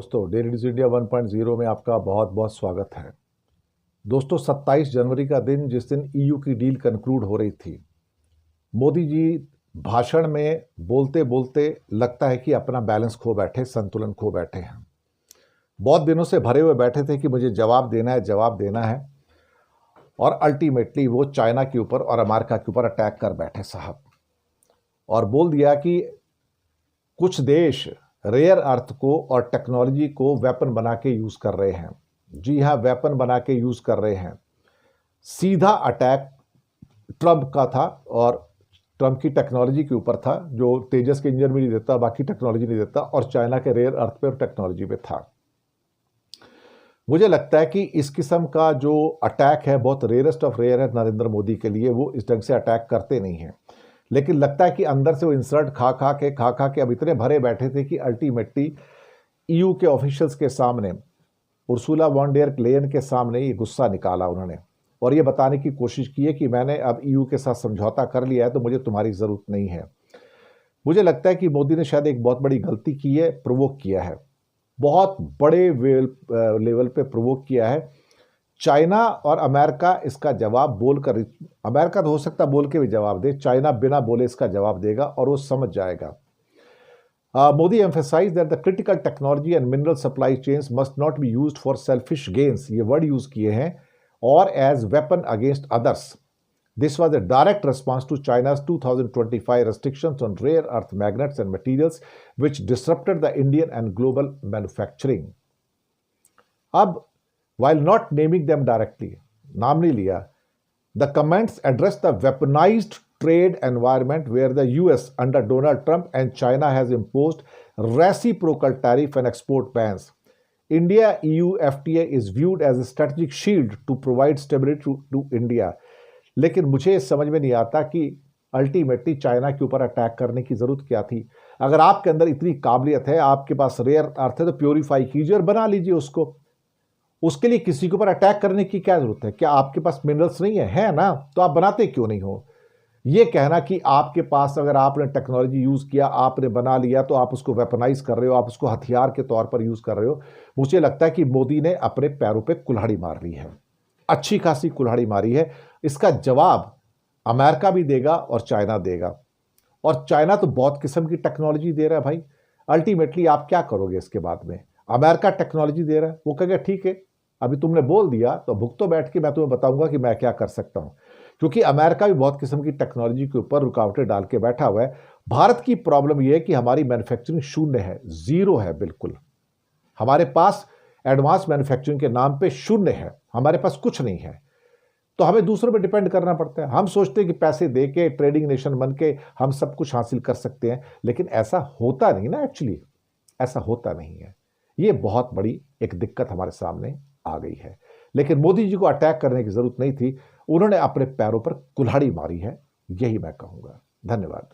दोस्तों, daily news India 1.0 में आपका बहुत बहुत स्वागत है। दोस्तों, 27 जनवरी का दिन, जिस दिन ईयू की डील कंक्लूड हो रही थी, मोदी जी भाषण में बोलते बोलते लगता है कि अपना बैलेंस खो बैठे, संतुलन खो बैठे हैं। बहुत दिनों से भरे हुए बैठे थे कि मुझे जवाब देना है, और अल्टीमेटली वो चाइना के ऊपर और अमेरिका के ऊपर अटैक कर बैठे साहब, और बोल दिया कि कुछ देश रेयर अर्थ को और टेक्नोलॉजी को वेपन बना के यूज कर रहे हैं। जी हाँ, वेपन बना के यूज कर रहे हैं। सीधा अटैक ट्रंप का था, और ट्रंप की टेक्नोलॉजी के ऊपर था, जो तेजस के इंजन भी नहीं देता, बाकी टेक्नोलॉजी नहीं देता, और चाइना के रेयर अर्थ पे और टेक्नोलॉजी पे था। मुझे लगता है कि इस किस्म का जो अटैक है बहुत रेयरेस्ट ऑफ रेयर है नरेंद्र मोदी के लिए। वो इस ढंग से अटैक करते नहीं हैं, लेकिन लगता है कि अंदर से वो इंसल्ट खा खा के अब इतने भरे बैठे थे कि अल्टीमेटली ईयू के ऑफिशियल्स के सामने, उर्सुला वॉन डेर लेयन के सामने ये गुस्सा निकाला उन्होंने, और ये बताने की कोशिश की है कि मैंने अब ईयू के साथ समझौता कर लिया है, तो मुझे तुम्हारी ज़रूरत नहीं है। मुझे लगता है कि मोदी ने शायद एक बहुत बड़ी गलती की है, प्रोवोक किया है, बहुत बड़े लेवल पे प्रोवोक किया है। चाइना और अमेरिका इसका जवाब बोलकर, अमेरिका तो हो सकता बोल के भी जवाब दे, चाइना बिना बोले इसका जवाब देगा और वो समझ जाएगा। Modi emphasized that the critical technology and mineral supply chains must not be used for selfish gains, ये वर्ड यूज किए हैं, और as weapon against others. This was a direct response to China's 2025 restrictions on rare earth magnets and materials, which disrupted the Indian and global manufacturing. अब while not naming them directly, नाम नहीं लिया, the comments address the weaponized trade environment where the US under Donald Trump and China has imposed reciprocal tariff and export bans. India EU FTA is viewed as a strategic shield to provide stability to India. लेकिन मुझे समझ में नहीं आता कि ultimately China के ऊपर attack करने की जरूरत क्या थी। अगर आपके अंदर इतनी काबिलियत है, आपके पास रेयर अर्थ है, तो प्योरीफाई कीजिए और बना लीजिए उसको। उसके लिए किसी के ऊपर अटैक करने की क्या जरूरत है? क्या आपके पास मिनरल्स नहीं है ना? तो आप बनाते क्यों नहीं हो? ये कहना कि आपके पास अगर आपने टेक्नोलॉजी यूज किया, आपने बना लिया, तो आप उसको वेपनाइज कर रहे हो, आप उसको हथियार के तौर पर यूज कर रहे हो। मुझे लगता है कि मोदी ने अपने पैरों पे कुल्हाड़ी मार ली है, अच्छी खासी कुल्हाड़ी मारी है। इसका जवाब अमेरिका भी देगा और चाइना देगा, और चाइना तो बहुत किस्म की टेक्नोलॉजी दे रहा है भाई। अल्टीमेटली आप क्या करोगे इसके बाद में? अमेरिका टेक्नोलॉजी दे रहा है, वो कहेगा ठीक है, अभी तुमने बोल दिया तो भुगतो बैठ के, मैं तुम्हें बताऊंगा कि मैं क्या कर सकता हूं। क्योंकि अमेरिका भी बहुत किस्म की टेक्नोलॉजी के ऊपर रुकावटें डाल के बैठा हुआ है। भारत की प्रॉब्लम यह है कि हमारी मैन्युफैक्चरिंग शून्य है, जीरो है बिल्कुल। हमारे पास एडवांस मैन्युफैक्चरिंग के नाम पे शून्य है, हमारे पास कुछ नहीं है। तो हमें दूसरों पर डिपेंड करना पड़ता है। हम सोचते हैं कि पैसे दे के, ट्रेडिंग नेशन बन के हम सब कुछ हासिल कर सकते हैं, लेकिन ऐसा होता नहीं ना। एक्चुअली ऐसा होता नहीं है। ये बहुत बड़ी एक दिक्कत हमारे सामने आ गई है। लेकिन मोदी जी को अटैक करने की जरूरत नहीं थी, उन्होंने अपने पैरों पर कुल्हाड़ी मारी है, यही मैं कहूंगा। धन्यवाद।